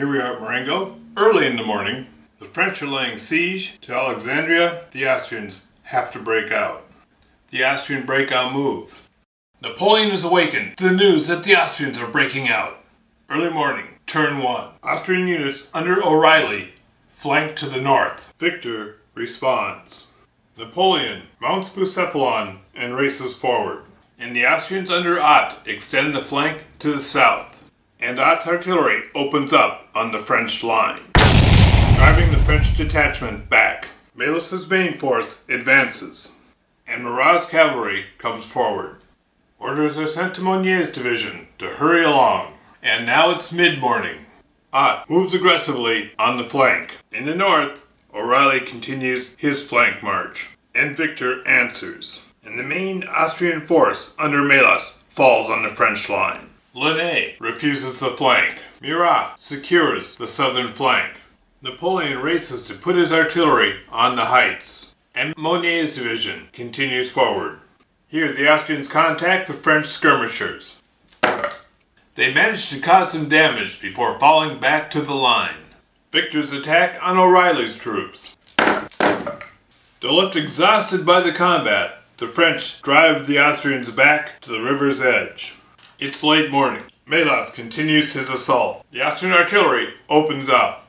Here we are at Marengo. Early in the morning, the French are laying siege to Alexandria. The Austrians have to break out. The Austrian breakout move. Napoleon is awakened to the news that the Austrians are breaking out. Early morning, turn 1. Austrian units under O'Reilly flank to the north. Victor responds. Napoleon mounts Bucephalon and races forward. And the Austrians under Ott extend the flank to the south. And Ott's artillery opens up on the French line, driving the French detachment back. Melas's main force advances, and Murat's cavalry comes forward. Orders are sent to Mounier's division to hurry along. And now it's mid-morning. Ott moves aggressively on the flank. In the north, O'Reilly continues his flank march, and Victor answers. And the main Austrian force under Melas falls on the French line. Lannes refuses the flank. Murat secures the southern flank. Napoleon races to put his artillery on the heights, and Mounier's division continues forward. Here the Austrians contact the French skirmishers. They manage to cause some damage before falling back to the line. Victor's attack on O'Reilly's troops. Though left exhausted by the combat, the French drive the Austrians back to the river's edge. It's late morning. Melas continues his assault. The Austrian artillery opens up,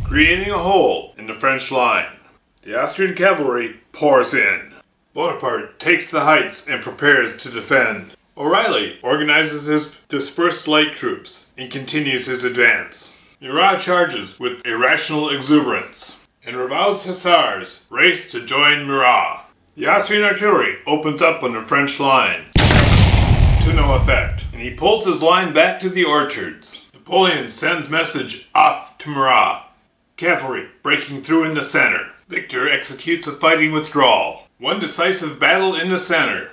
creating a hole in the French line. The Austrian cavalry pours in. Bonaparte takes the heights and prepares to defend. O'Reilly organizes his dispersed light troops and continues his advance. Murat charges with irrational exuberance, and Revaud's hussars race to join Murat. The Austrian artillery opens up on the French line, to no effect, and he pulls his line back to the orchards. Napoleon sends message off to Murat. Cavalry breaking through in the center. Victor executes a fighting withdrawal. One decisive battle in the center.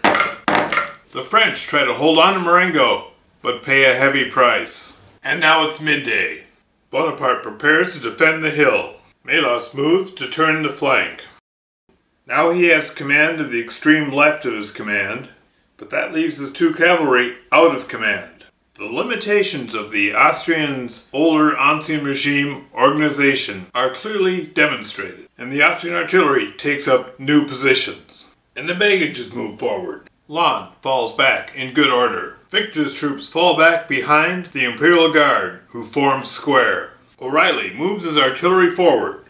The French try to hold on to Marengo, but pay a heavy price. And now it's midday. Bonaparte prepares to defend the hill. Melas moves to turn the flank. Now he has command of the extreme left of his command, but that leaves his two cavalry out of command. The limitations of the Austrians' older Ancien Regime organization are clearly demonstrated, and the Austrian artillery takes up new positions. And the baggages move forward. Lannes falls back in good order. Victor's troops fall back behind the Imperial Guard, who forms square. O'Reilly moves his artillery forward.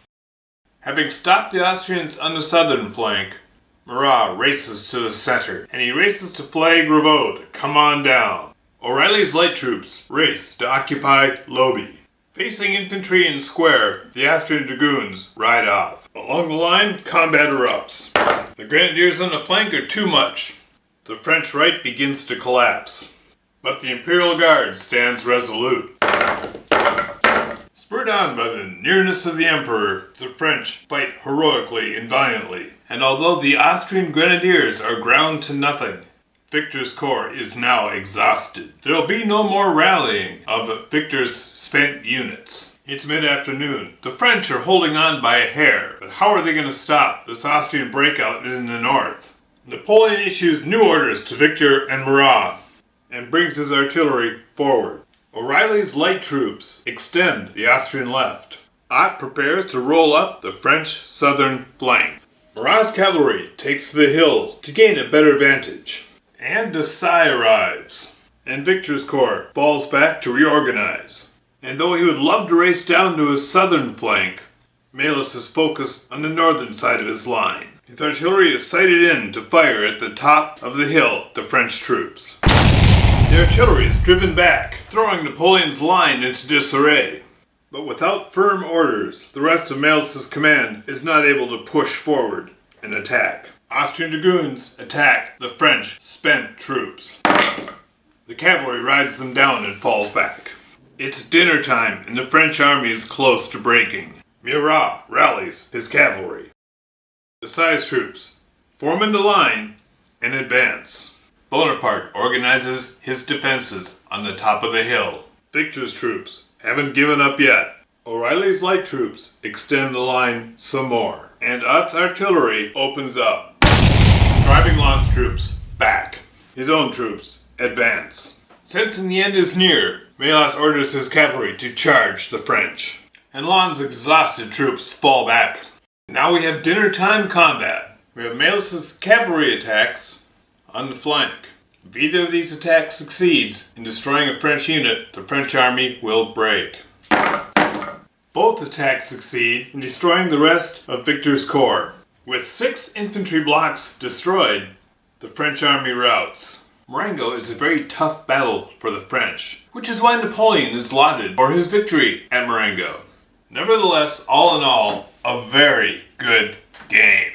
Having stopped the Austrians on the southern flank, Murat races to the center, and he races to flag Revaud to come on down. O'Reilly's light troops race to occupy Lobby. Facing infantry in square, the Austrian dragoons ride off. Along the line, combat erupts. The grenadiers on the flank are too much. The French right begins to collapse, but the Imperial Guard stands resolute. Spurred on by the nearness of the Emperor, the French fight heroically and valiantly, and although the Austrian grenadiers are ground to nothing, Victor's corps is now exhausted. There'll be no more rallying of Victor's spent units. It's mid-afternoon. The French are holding on by a hair, but how are they going to stop this Austrian breakout in the north? Napoleon issues new orders to Victor and Murat, and brings his artillery forward. O'Reilly's light troops extend the Austrian left. Ott prepares to roll up the French southern flank. Murat's cavalry takes to the hills to gain a better vantage. And Desai arrives, and Victor's corps falls back to reorganize. And though he would love to race down to his southern flank, Melas is focused on the northern side of his line. His artillery is sighted in to fire at the top of the hill the French troops. The artillery is driven back, throwing Napoleon's line into disarray. But without firm orders, the rest of Melas's command is not able to push forward and attack. Austrian dragoons attack the French spent troops. The cavalry rides them down and falls back. It's dinner time and the French army is close to breaking. Murat rallies his cavalry. Desai's troops form into line and advance. Bonaparte organizes his defenses on the top of the hill. Victor's troops haven't given up yet. O'Reilly's light troops extend the line some more, and Ott's artillery opens up, driving Lannes' troops back. His own troops advance. Since the end is near, Melas orders his cavalry to charge the French, and Lannes' exhausted troops fall back. Now we have dinner time combat. We have Melas' cavalry attacks on the flank. If either of these attacks succeeds in destroying a French unit, the French army will break. Both attacks succeed in destroying the rest of Victor's corps. With 6 infantry blocks destroyed, the French army routs. Marengo is a very tough battle for the French, which is why Napoleon is lauded for his victory at Marengo. Nevertheless, all in all, a very good game.